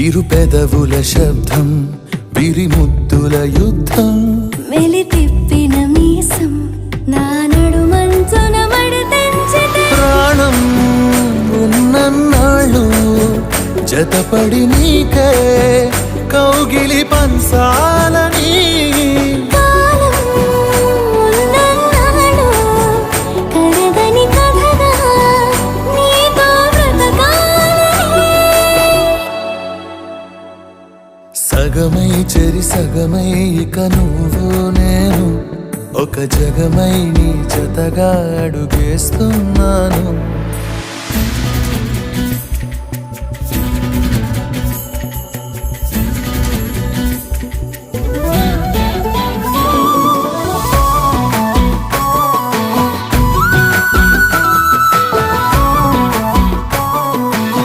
ఇరు పెదవుల శబ్దం విరిముద్దుల యుద్ధం మెలి తిప్పిన మీసం నా నడుమంచున మడతెంచితే ప్రాణం ఉన్నన్నాళ్ళు జతపడి నీకే కౌగిలి పంచాలని కాలం ఉన్నన్నాడు కరగని కథగా నీతో బ్రతకాలని సగమై చెరి సగమై ఇక నువ్వు నేను ఒక జగమై నీ జతగా అడుగేస్తున్నాను